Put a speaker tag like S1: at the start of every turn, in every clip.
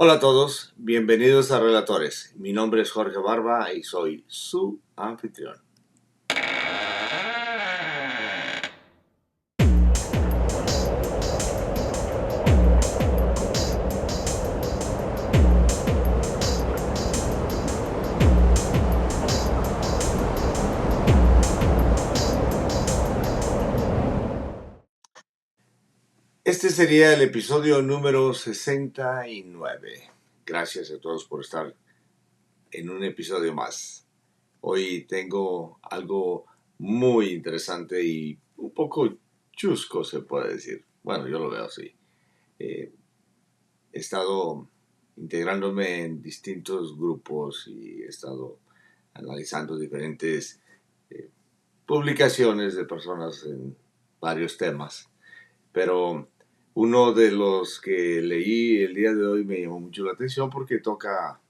S1: Hola a todos, bienvenidos a Relatores. Mi nombre es Jorge Barba y soy su anfitrión. Este sería el episodio número 69. Gracias a todos por estar en un episodio más. Hoy tengo algo muy interesante y un poco chusco, se puede decir. Bueno, yo lo veo así. He estado integrándome en distintos grupos y he estado analizando diferentes publicaciones de personas en varios temas. Pero uno de los que leí el día de hoy me llamó mucho la atención porque toca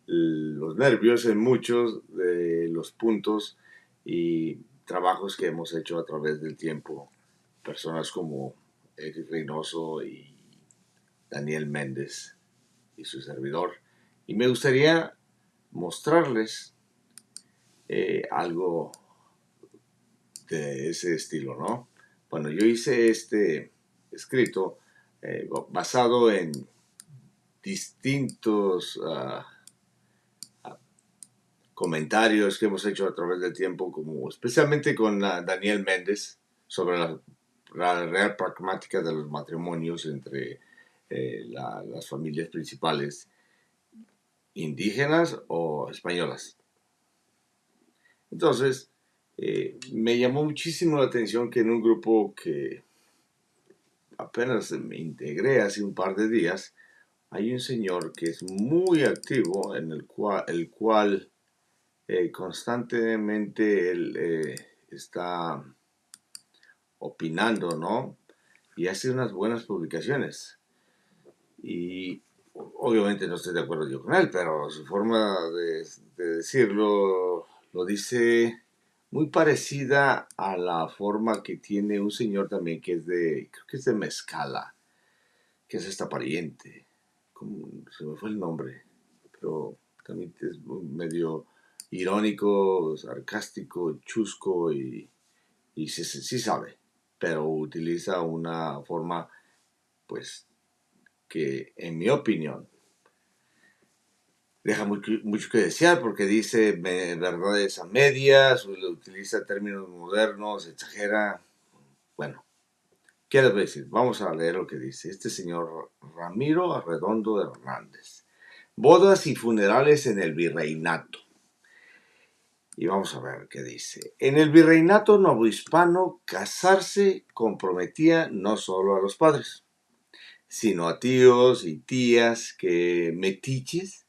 S1: los nervios en muchos de los puntos y trabajos que hemos hecho a través del tiempo. Personas como Eric Reynoso y Daniel Méndez y su servidor. Y me gustaría mostrarles algo de ese estilo, ¿no? Bueno, yo hice este escrito basado en distintos comentarios que hemos hecho a través del tiempo, como especialmente con Daniel Méndez, sobre la real pragmática de los matrimonios entre las familias principales indígenas o españolas. Entonces, me llamó muchísimo la atención que en un grupo que apenas me integré hace un par de días, hay un señor que es muy activo, en el cual constantemente él está opinando, ¿no? Y hace unas buenas publicaciones. Y obviamente no estoy de acuerdo yo con él, pero su forma de decirlo lo dice muy parecida a la forma que tiene un señor también que es creo que es de Mezcala, que es esta pariente, se me fue el nombre, pero también es medio irónico, sarcástico, chusco y sí sabe, pero utiliza una forma, pues, que en mi opinión deja mucho que desear porque dice verdades a medias, utiliza términos modernos, exagera. Bueno, ¿qué les voy a decir? Vamos a leer lo que dice este señor Ramiro Arredondo Hernández. Bodas y funerales en el virreinato. Y vamos a ver qué dice. En el virreinato novohispano, casarse comprometía no solo a los padres, sino a tíos y tías que metiches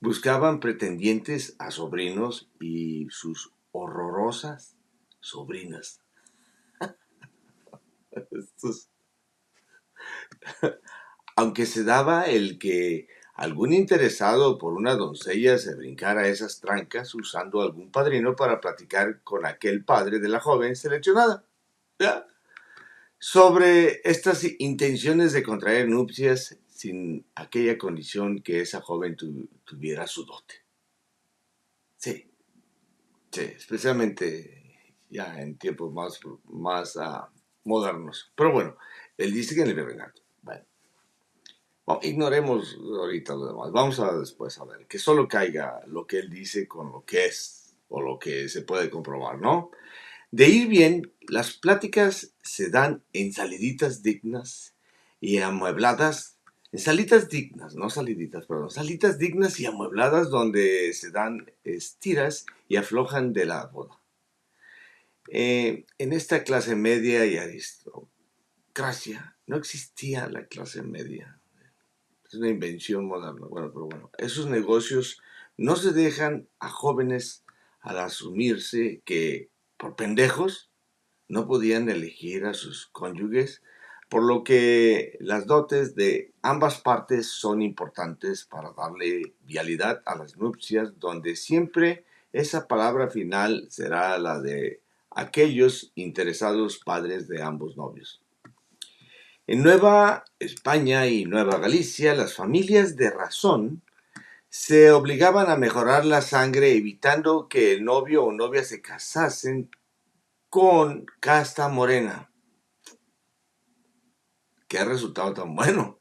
S1: buscaban pretendientes a sobrinos y sus horrorosas sobrinas. Aunque se daba el que algún interesado por una doncella se brincara esas trancas usando algún padrino para platicar con aquel padre de la joven seleccionada. ¿Ya? Sobre estas intenciones de contraer nupcias sin aquella condición que esa joven tuviera su dote. Sí, sí, especialmente ya en tiempos más modernos. Pero bueno, él dice que en el virreinato. Bueno, ignoremos ahorita lo demás. Vamos a después a ver, que solo caiga lo que él dice con lo que es o lo que se puede comprobar, ¿no? De ir bien, las pláticas se dan en saliditas dignas y amuebladas, en salitas dignas, no saliditas, perdón, salitas dignas y amuebladas donde se dan estiras y aflojan de la boda. En esta clase media y aristocracia no existía la clase media. Es una invención moderna. Bueno, pero bueno, esos negocios no se dejan a jóvenes al asumirse que por pendejos no podían elegir a sus cónyuges, por lo que las dotes de ambas partes son importantes para darle vialidad a las nupcias, donde siempre esa palabra final será la de aquellos interesados padres de ambos novios. En Nueva España y Nueva Galicia, las familias de razón se obligaban a mejorar la sangre evitando que el novio o novia se casasen con casta morena. ¡Qué resultado tan bueno!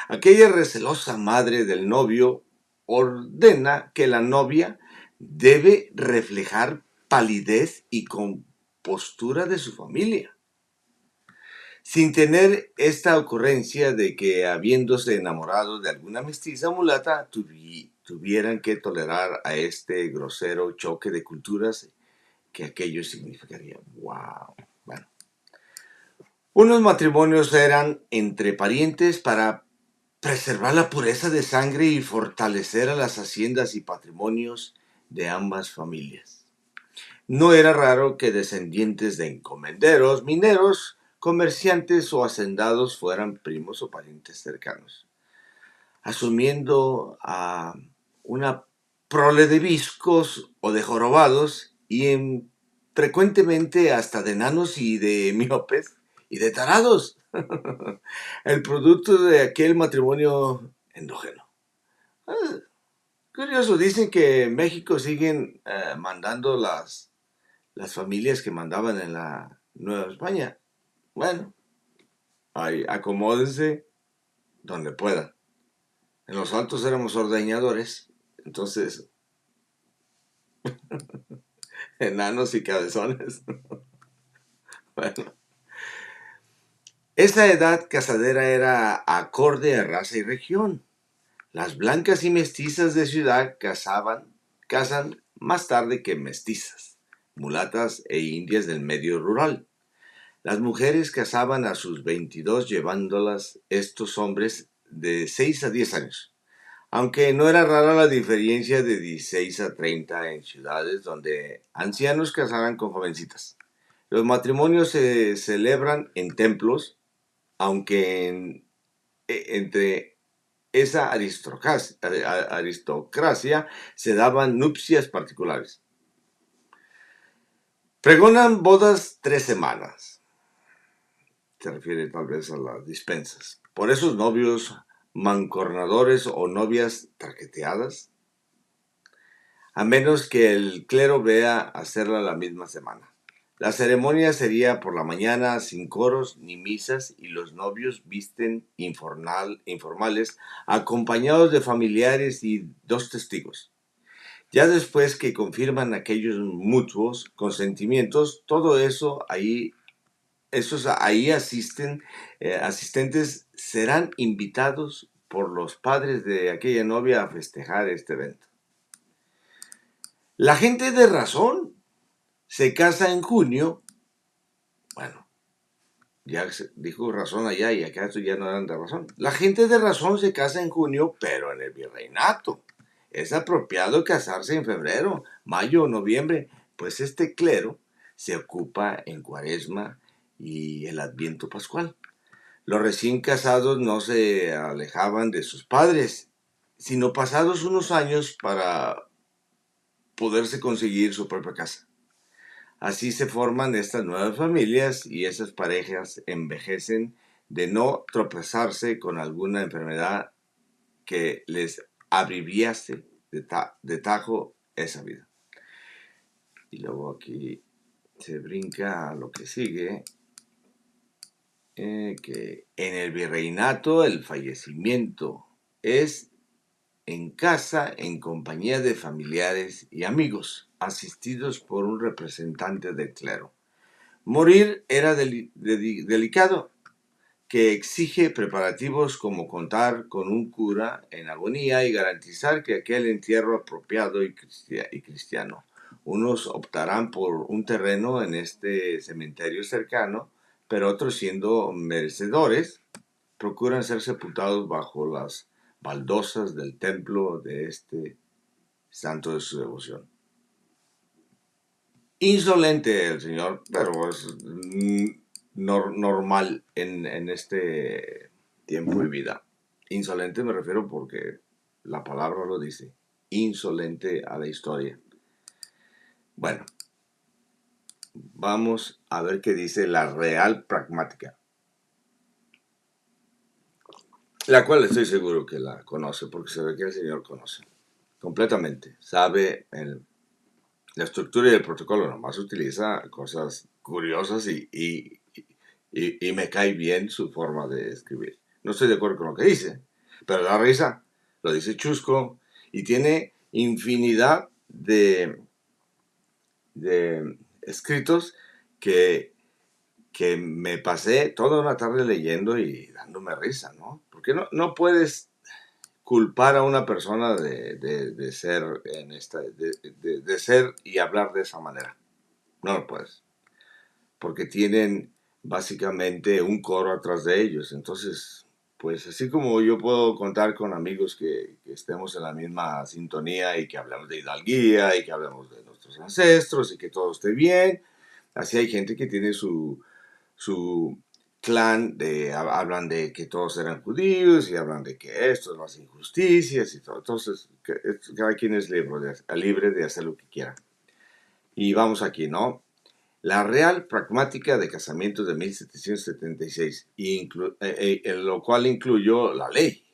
S1: Aquella recelosa madre del novio ordena que la novia debe reflejar palidez y compostura de su familia, sin tener esta ocurrencia de que, habiéndose enamorado de alguna mestiza mulata, tuvieran que tolerar a este grosero choque de culturas que aquello significaría. ¡Wow! Bueno, unos matrimonios eran entre parientes para preservar la pureza de sangre y fortalecer a las haciendas y patrimonios de ambas familias. No era raro que descendientes de encomenderos, mineros, comerciantes o hacendados fueran primos o parientes cercanos, asumiendo a una prole de viscos o de jorobados y frecuentemente hasta de enanos y de miopes y de tarados. El producto de aquel matrimonio endógeno. Ah, curioso, dicen que en México siguen mandando las familias que mandaban en la Nueva España. Bueno, ahí acomódense donde puedan. En los altos éramos ordeñadores, entonces enanos y cabezones. Bueno, esa edad casadera era acorde a raza y región. Las blancas y mestizas de ciudad casan más tarde que mestizas, mulatas e indias del medio rural. Las mujeres casaban a sus 22 llevándolas estos hombres de 6 a 10 años, aunque no era rara la diferencia de 16 a 30 en ciudades donde ancianos casaban con jovencitas. Los matrimonios se celebran en templos, aunque entre esa aristocracia se daban nupcias particulares. Pregonan bodas 3 semanas. Se refiere tal vez a las dispensas. Por esos novios mancornadores o novias traqueteadas, a menos que el clero vea hacerla la misma semana. La ceremonia sería por la mañana sin coros ni misas y los novios visten informales acompañados de familiares y 2 testigos. Ya después que confirman aquellos mutuos consentimientos, todo eso ahí, esos ahí asistentes serán invitados por los padres de aquella novia a festejar este evento. La gente de razón se casa en junio. Bueno, ya dijo razón allá y acá ya no eran de razón. La gente de razón se casa en junio, pero en el virreinato. Es apropiado casarse en febrero, mayo o noviembre, pues este clero se ocupa en Cuaresma y el Adviento Pascual. Los recién casados no se alejaban de sus padres, sino pasados unos años para poderse conseguir su propia casa. Así se forman estas nuevas familias y esas parejas envejecen de no tropezarse con alguna enfermedad que les abreviase de tajo esa vida. Y luego aquí se brinca a lo que sigue, que en el virreinato el fallecimiento es en casa en compañía de familiares y amigos, asistidos por un representante del clero. Morir era delicado, que exige preparativos como contar con un cura en agonía y garantizar que aquel entierro apropiado y cristiano. Unos optarán por un terreno en este cementerio cercano, pero otros, siendo merecedores, procuran ser sepultados bajo las baldosas del templo de este santo de su devoción. Insolente el señor, pero es normal en este tiempo y vida. Insolente me refiero porque la palabra lo dice. Insolente a la historia. Bueno, vamos a ver qué dice la Real Pragmática. la cual estoy seguro que la conoce, porque se ve que el señor conoce completamente, sabe la estructura y el protocolo, nomás utiliza cosas curiosas y me cae bien su forma de escribir. No estoy de acuerdo con lo que dice, pero da risa, lo dice chusco y tiene infinidad de escritos que, que me pasé toda una tarde leyendo y dándome risa, ¿no? Porque no puedes culpar a una persona de ser en esta de ser y hablar de esa manera. No lo puedes. Porque tienen básicamente un coro atrás de ellos. Entonces, pues así como yo puedo contar con amigos que estemos en la misma sintonía y que hablamos de hidalguía y que hablamos de nuestros ancestros y que todo esté bien, así hay gente que tiene su clan, hablan de que todos eran judíos y hablan de que esto, las injusticias y todo. Entonces, cada quien es libre de hacer lo que quiera. Y vamos aquí, ¿no? La Real Pragmática de Casamientos de 1776, lo cual incluyó la ley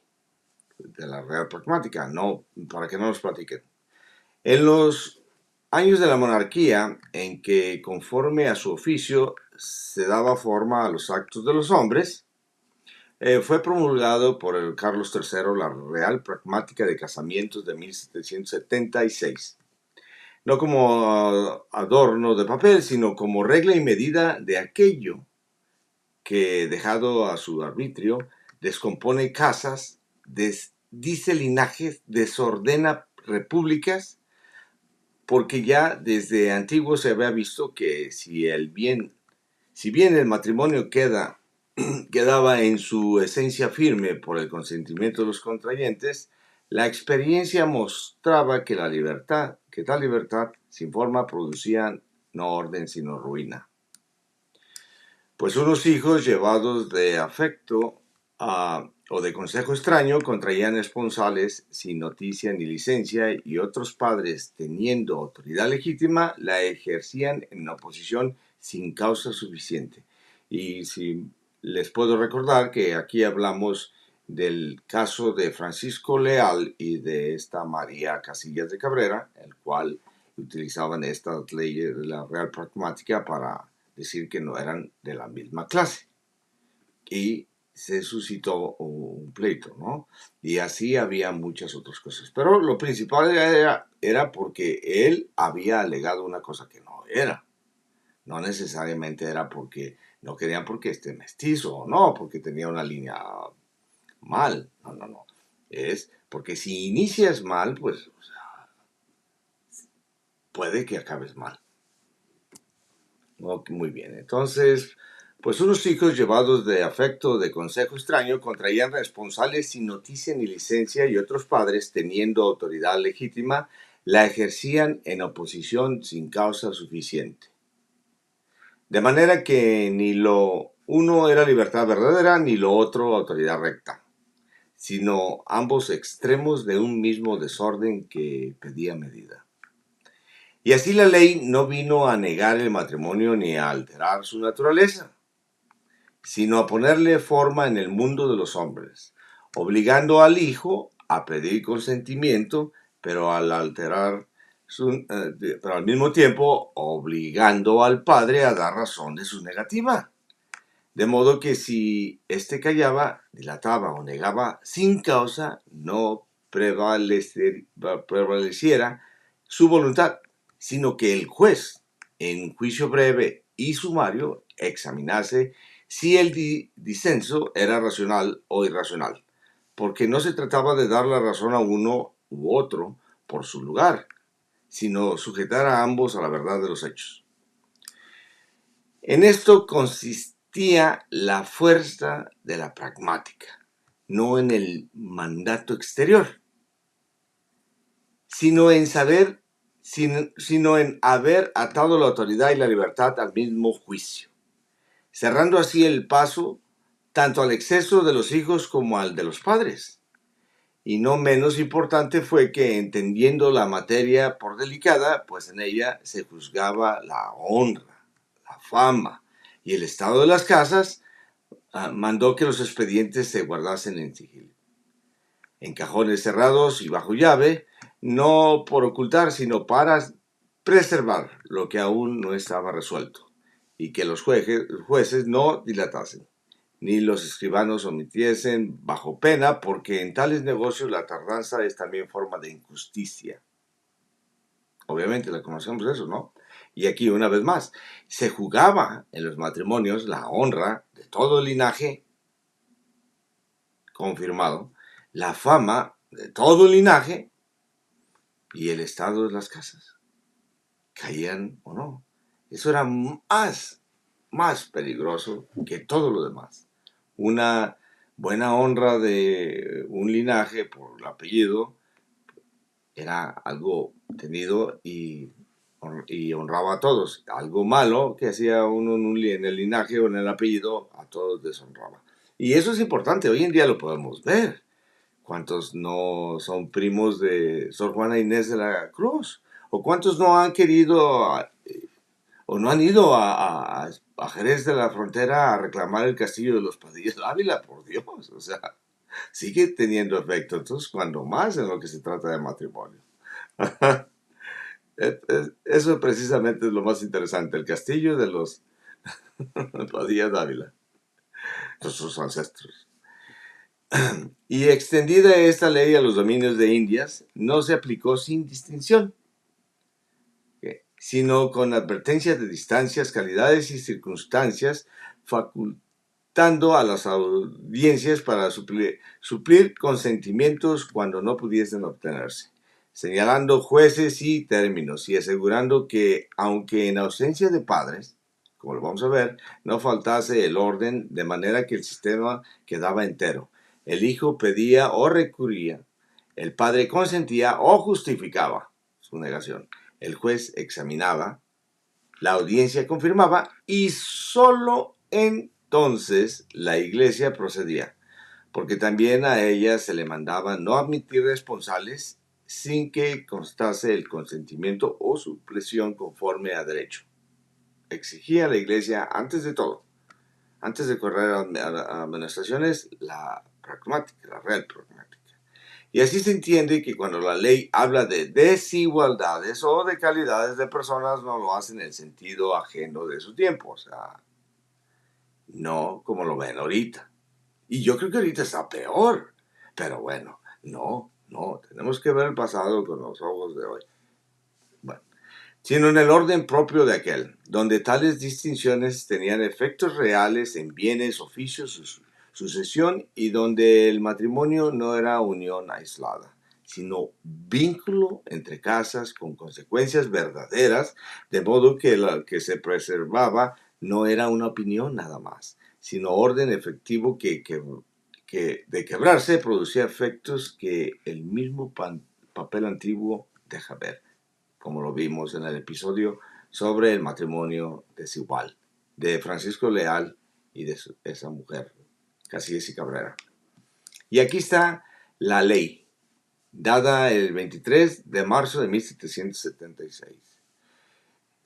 S1: de la Real Pragmática, no, para que no nos platiquen. En los años de la monarquía, en que conforme a su oficio se daba forma a los actos de los hombres, fue promulgado por el Carlos III la Real Pragmática de Casamientos de 1776. No como adorno de papel, sino como regla y medida de aquello que, dejado a su arbitrio, descompone casas, dice linajes, desordena repúblicas, porque ya desde antiguo se había visto que si bien el matrimonio quedaba en su esencia firme por el consentimiento de los contrayentes, la experiencia mostraba que tal libertad sin forma producía no orden sino ruina. Pues unos hijos llevados de afecto o de consejo extraño contraían esponsales sin noticia ni licencia y otros padres, teniendo autoridad legítima, la ejercían en oposición sin causa suficiente. Y si les puedo recordar que aquí hablamos del caso de Francisco Leal y de esta María Casillas de Cabrera, el cual utilizaban estas leyes de la Real Pragmática para decir que no eran de la misma clase. Y se suscitó un pleito, ¿no? Y así había muchas otras cosas. Pero lo principal era porque él había alegado una cosa que no era. No necesariamente era porque no querían porque esté mestizo o no, porque tenía una línea mal. No, no, no. Es porque si inicias mal, pues o sea, puede que acabes mal. Okay, muy bien. Entonces, pues unos hijos llevados de afecto de consejo extraño contraían responsales sin noticia ni licencia y otros padres, teniendo autoridad legítima, la ejercían en oposición sin causa suficiente. De manera que ni lo uno era libertad verdadera ni lo otro autoridad recta, sino ambos extremos de un mismo desorden que pedía medida. Y así la ley no vino a negar el matrimonio ni a alterar su naturaleza, sino a ponerle forma en el mundo de los hombres, obligando al hijo a pedir consentimiento, pero pero al mismo tiempo obligando al padre a dar razón de su negativa. De modo que si éste callaba, dilataba o negaba sin causa, no prevaleciera su voluntad, sino que el juez, en juicio breve y sumario, examinase si el disenso era racional o irracional, porque no se trataba de dar la razón a uno u otro por su lugar, sino sujetar a ambos a la verdad de los hechos. En esto consistía la fuerza de la pragmática, no en el mandato exterior, sino en haber atado la autoridad y la libertad al mismo juicio, cerrando así el paso tanto al exceso de los hijos como al de los padres. Y no menos importante fue que, entendiendo la materia por delicada, pues en ella se juzgaba la honra, la fama y el estado de las casas, mandó que los expedientes se guardasen en sigilo, en cajones cerrados y bajo llave, no por ocultar, sino para preservar lo que aún no estaba resuelto, y que los jueces no dilatasen, ni los escribanos omitiesen bajo pena, porque en tales negocios la tardanza es también forma de injusticia. Obviamente la conocemos eso, ¿no? Y aquí una vez más, se jugaba en los matrimonios la honra de todo el linaje confirmado, la fama de todo el linaje y el estado de las casas. Caían o no. Eso era más peligroso que todo lo demás. Una buena honra de un linaje por el apellido era algo tenido y honraba a todos. Algo malo que hacía uno en el linaje o en el apellido, a todos deshonraba. Y eso es importante, hoy en día lo podemos ver. ¿Cuántos no son primos de Sor Juana Inés de la Cruz? ¿O cuántos no han querido o no han ido a Jerez de la Frontera a reclamar el castillo de los Padillas de Ávila? Por Dios, o sea, sigue teniendo efecto. Entonces, cuando más en lo que se trata de matrimonio. Eso precisamente es lo más interesante, el castillo de los Padillas de Ávila, nuestros ancestros. Y extendida esta ley a los dominios de Indias, no se aplicó sin distinción, sino con advertencia de distancias, calidades y circunstancias, facultando a las audiencias para suplir consentimientos cuando no pudiesen obtenerse, señalando jueces y términos y asegurando que, aunque en ausencia de padres, como lo vamos a ver, no faltase el orden, de manera que el sistema quedaba entero. El hijo pedía o recurría, el padre consentía o justificaba su negación. El juez examinaba, la audiencia confirmaba y solo entonces la iglesia procedía, porque también a ella se le mandaba no admitir responsales sin que constase el consentimiento o supresión conforme a derecho. Exigía a la iglesia, antes de todo, antes de correr a administraciones, la pragmática, la real pragmática. Y así se entiende que cuando la ley habla de desigualdades o de calidades de personas, no lo hace en el sentido ajeno de su tiempo, o sea, no como lo ven ahorita. Y yo creo que ahorita está peor, pero bueno, no, tenemos que ver el pasado con los ojos de hoy. Bueno, sino en el orden propio de aquel, donde tales distinciones tenían efectos reales en bienes, oficios, sucesión, y donde el matrimonio no era unión aislada, sino vínculo entre casas con consecuencias verdaderas, de modo que lo que se preservaba no era una opinión nada más, sino orden efectivo que de quebrarse producía efectos que el mismo papel antiguo deja ver, como lo vimos en el episodio sobre el matrimonio desigual de Francisco Leal y de esa mujer, Casillas y Cabrera. Y aquí está la ley, dada el 23 de marzo de 1776.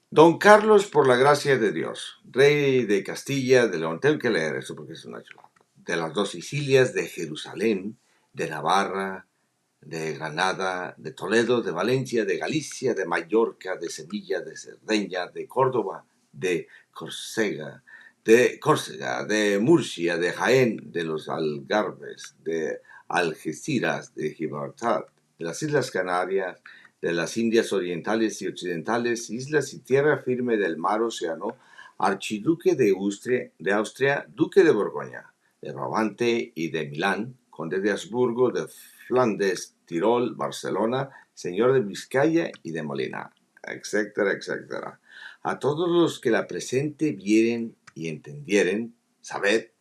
S1: Don Carlos, por la gracia de Dios, rey de Castilla, de León, tengo que leer eso porque es una chulada, de las dos Sicilias, de Jerusalén, de Navarra, de Granada, de Toledo, de Valencia, de Galicia, de Mallorca, de Sevilla, de Cerdeña, de Córdoba, de Córcega, de Murcia, de Jaén, de los Algarbes, de Algeciras, de Gibraltar, de las Islas Canarias, de las Indias Orientales y Occidentales, islas y tierra firme del mar Océano, archiduque de Austria, duque de Borgoña, de Brabante y de Milán, conde de Habsburgo, de Flandes, Tirol, Barcelona, señor de Vizcaya y de Molina, etcétera, etcétera. A todos los que la presente vieren y entendieren, sabed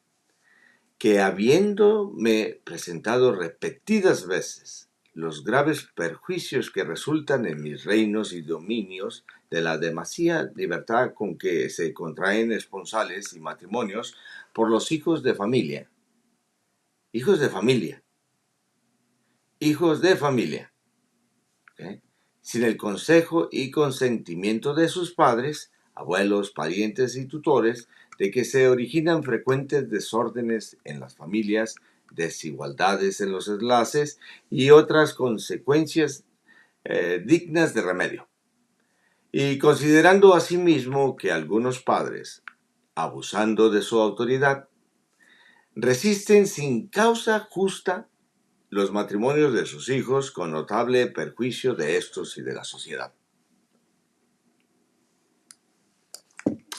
S1: que habiéndome presentado repetidas veces los graves perjuicios que resultan en mis reinos y dominios de la demasiada libertad con que se contraen esponsales y matrimonios por los hijos de familia, ¿okay? Sin el consejo y consentimiento de sus padres, abuelos, parientes y tutores, de que se originan frecuentes desórdenes en las familias, desigualdades en los enlaces y otras consecuencias dignas de remedio. Y considerando asimismo que algunos padres, abusando de su autoridad, resisten sin causa justa los matrimonios de sus hijos con notable perjuicio de estos y de la sociedad.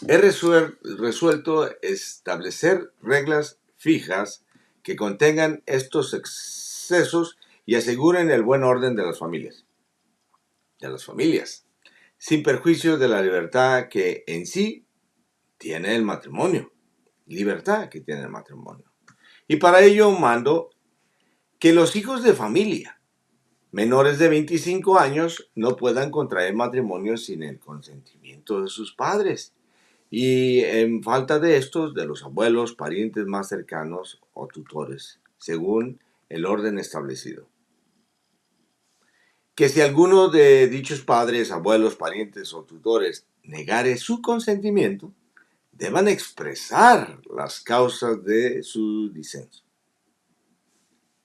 S1: He resuelto establecer reglas fijas que contengan estos excesos y aseguren el buen orden de las familias. Sin perjuicio de la libertad que en sí tiene el matrimonio. Libertad que tiene el matrimonio. Y para ello mando que los hijos de familia menores de 25 años no puedan contraer matrimonio sin el consentimiento de sus padres. Y en falta de estos, de los abuelos, parientes más cercanos o tutores, según el orden establecido. Que si alguno de dichos padres, abuelos, parientes o tutores negare su consentimiento, deban expresar las causas de su disenso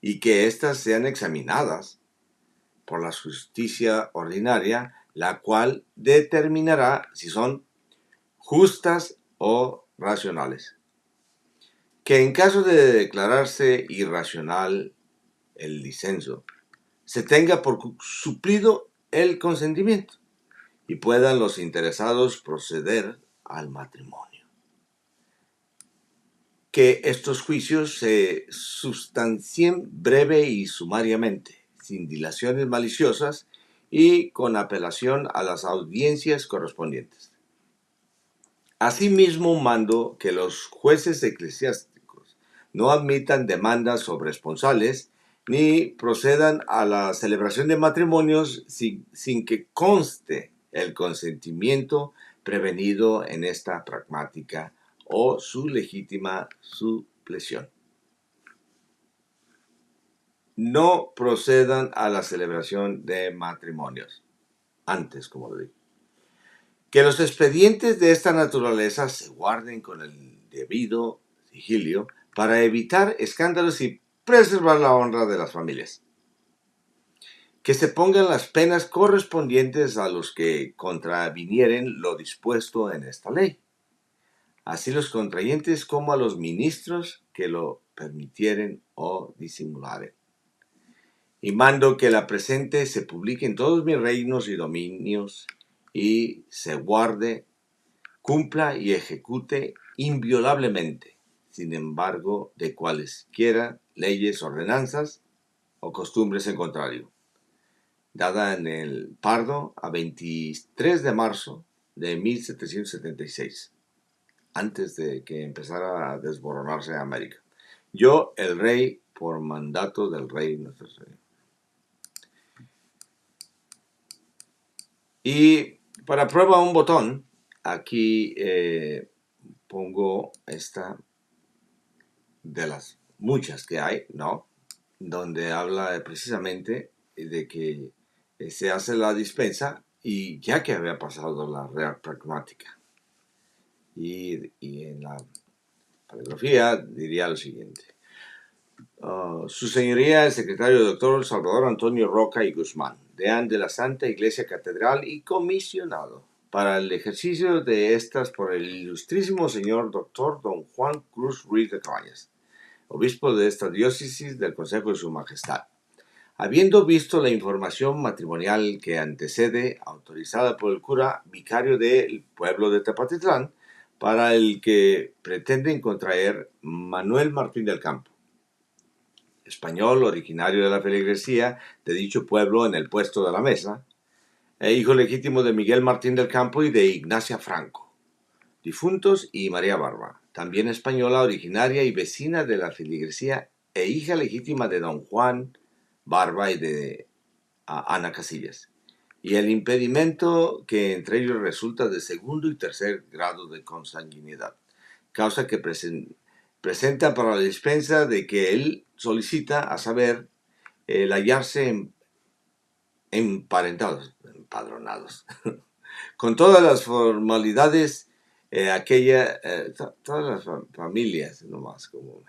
S1: y que éstas sean examinadas por la justicia ordinaria, la cual determinará si son justas o racionales. Que en caso de declararse irracional el disenso, se tenga por suplido el consentimiento y puedan los interesados proceder al matrimonio. Que estos juicios se sustancien breve y sumariamente, sin dilaciones maliciosas y con apelación a las audiencias correspondientes. Asimismo, mando que los jueces eclesiásticos no admitan demandas sobre esponsales ni procedan a la celebración de matrimonios sin que conste el consentimiento prevenido en esta pragmática o su legítima supresión. No procedan a la celebración de matrimonios. Antes, como lo dije. Que los expedientes de esta naturaleza se guarden con el debido sigilio para evitar escándalos y preservar la honra de las familias. Que se pongan las penas correspondientes a los que contravinieren lo dispuesto en esta ley, así los contrayentes como a los ministros que lo permitieren o disimularen. Y mando que la presente se publique en todos mis reinos y dominios y se guarde, cumpla y ejecute inviolablemente, sin embargo de cualesquiera leyes, ordenanzas o costumbres en contrario. Dada en el Pardo a 23 de marzo de 1776, antes de que empezara a desmoronarse América. Yo, el rey, por mandato del rey nuestro Señor. Y para prueba un botón, aquí pongo esta de las muchas que hay, ¿no? Donde habla precisamente de que se hace la dispensa y ya que había pasado la real pragmática. Y en la paragrafía diría lo siguiente. Su señoría el secretario doctor Salvador Antonio Roca y Guzmán, deán de la Santa Iglesia Catedral y comisionado para el ejercicio de estas por el ilustrísimo señor doctor don Juan Cruz Ruiz de Cabañas, obispo de esta diócesis del Consejo de Su Majestad. Habiendo visto la información matrimonial que antecede, autorizada por el cura vicario del pueblo de Tepatitlán, para el que pretenden contraer Manuel Martín del Campo, español originario de la feligresía de dicho pueblo en el puesto de la mesa, e hijo legítimo de Miguel Martín del Campo y de Ignacia Franco, difuntos, y María Barba, también española originaria y vecina de la feligresía e hija legítima de don Juan Barba y de Ana Casillas, y el impedimento que entre ellos resulta de segundo y tercer grado de consanguinidad, causa que presenta para la dispensa de que él solicita, a saber, el hallarse emparentados, empadronados, con todas las formalidades Todas las familias, nomás como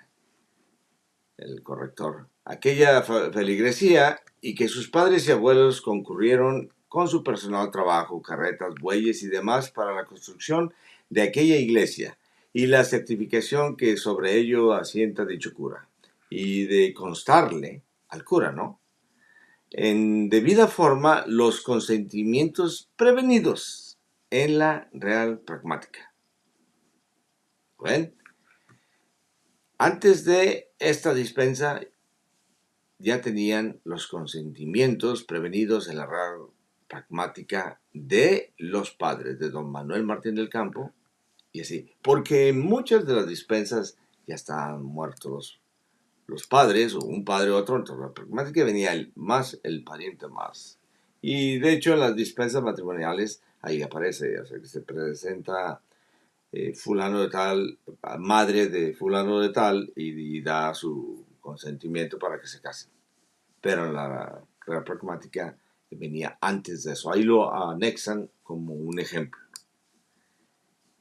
S1: el corrector, aquella feligresía y que sus padres y abuelos concurrieron con su personal trabajo, carretas, bueyes y demás para la construcción de aquella iglesia y la certificación que sobre ello asienta dicho cura, y de constarle al cura, ¿no? En debida forma los consentimientos prevenidos en la Real Pragmática. ¿Ven? Antes de esta dispensa ya tenían los consentimientos prevenidos en la Real Pragmática de los padres de don Manuel Martín del Campo y así, porque en muchas de las dispensas ya estaban muertos los padres, o un padre u otro, entonces la pragmática venía el pariente más. Y de hecho en las dispensas matrimoniales ahí aparece, o sea que se presenta fulano de tal, madre de fulano de tal, y da su consentimiento para que se casen. Pero en la pragmática venía antes de eso. Ahí lo anexan como un ejemplo.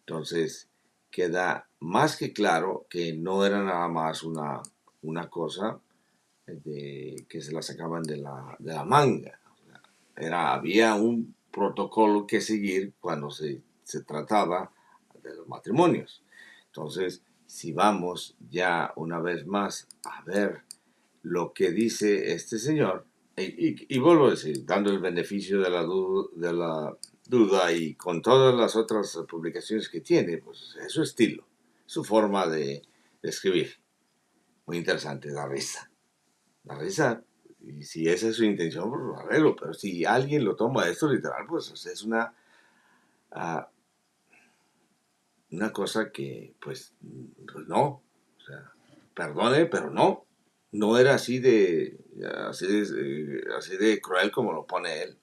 S1: Entonces, queda más que claro que no era nada más una cosa que se la sacaban de la manga. Había un protocolo que seguir cuando se trataba de los matrimonios. Entonces, si vamos ya una vez más a ver lo que dice este señor, y vuelvo a decir, dando el beneficio de la duda y con todas las otras publicaciones que tiene, pues es su estilo, su forma de escribir. Muy interesante, da risa. Da risa. Y si esa es su intención, pues lo arreglo. Pero si alguien lo toma esto literal, pues es uh, una cosa que, pues no. O sea, perdone, pero no. No era así de cruel como lo pone él.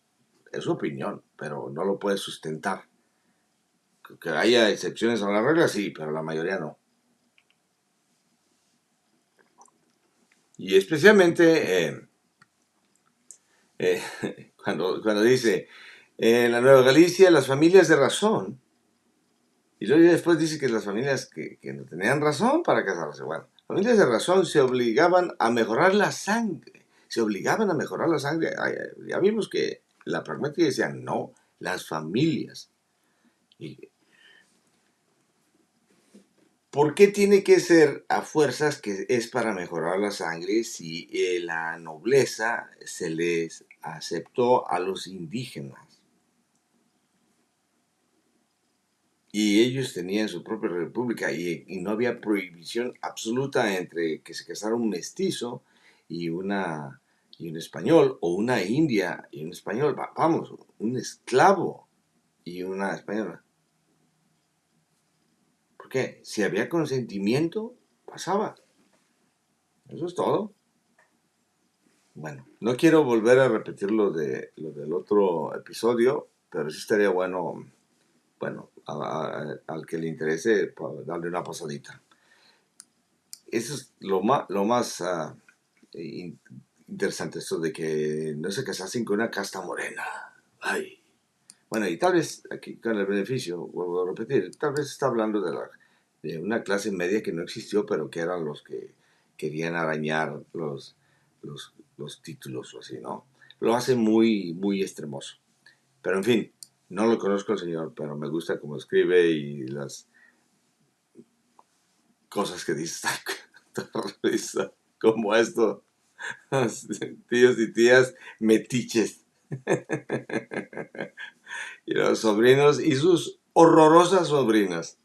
S1: Es su opinión, pero no lo puede sustentar. Que haya excepciones a la regla, sí, pero la mayoría no. Y especialmente eh, cuando dice, en la Nueva Galicia, las familias de razón, y luego después dice que las familias que no tenían razón para casarse, bueno, familias de razón se obligaban a mejorar la sangre, se obligaban a mejorar la sangre. Ya vimos que la pragmática decía, no, las familias. Y, ¿por qué tiene que ser a fuerzas que es para mejorar la sangre si la nobleza se les aceptó a los indígenas? Y ellos tenían su propia república y no había prohibición absoluta entre que se casara un mestizo y un español, o una india y un español. Vamos, un esclavo y una española. ¿Por qué? Si había consentimiento, pasaba. Eso es todo. Bueno, no quiero volver a repetir lo del otro episodio, pero sí estaría bueno, al que le interese, darle una pasadita. Eso es lo más interesante, esto de que no se casasen con una casta morena. Ay. Bueno, y tal vez, aquí con el beneficio, vuelvo a repetir, tal vez está hablando de una clase media que no existió, pero que eran los que querían arañar los títulos o así, ¿no? Lo hace muy, muy extremoso. Pero en fin, no lo conozco al señor, pero me gusta cómo escribe y las cosas que dice. Como esto, tíos y tías metiches. Y los sobrinos y sus horrorosas sobrinas.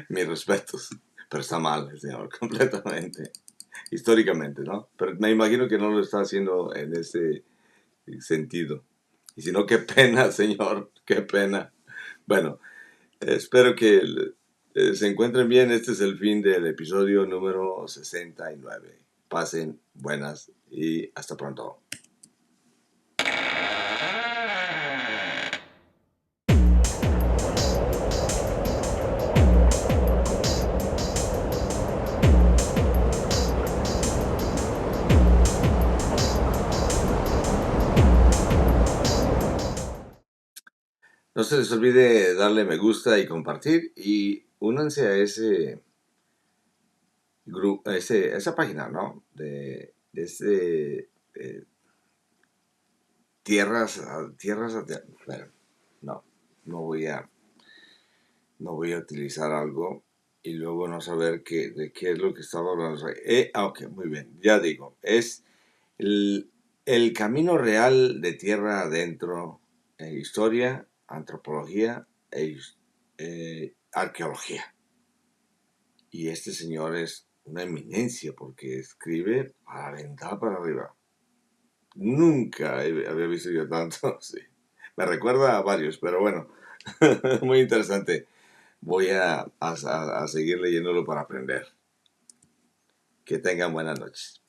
S1: Mis respetos. Pero está mal el señor, completamente. Históricamente, ¿no? Pero me imagino que no lo está haciendo en ese sentido. Y si no, qué pena, señor, qué pena. Bueno, espero que se encuentren bien. Este es el fin del episodio número 69. Pasen buenas y hasta pronto. No se les olvide darle me gusta y compartir y únanse a ese grupo, esa página, ¿no? De ese bueno, no, no voy a, no voy a utilizar algo y luego no saber de qué es lo que estaba hablando. Ok, muy bien, ya digo, es el, el camino real de tierra adentro, historia, antropología arqueología. Y este señor es una eminencia porque escribe para aventar para arriba. Nunca había visto yo tanto, sí. Me recuerda a varios, pero bueno, muy interesante. Voy a seguir leyéndolo para aprender. Que tengan buenas noches.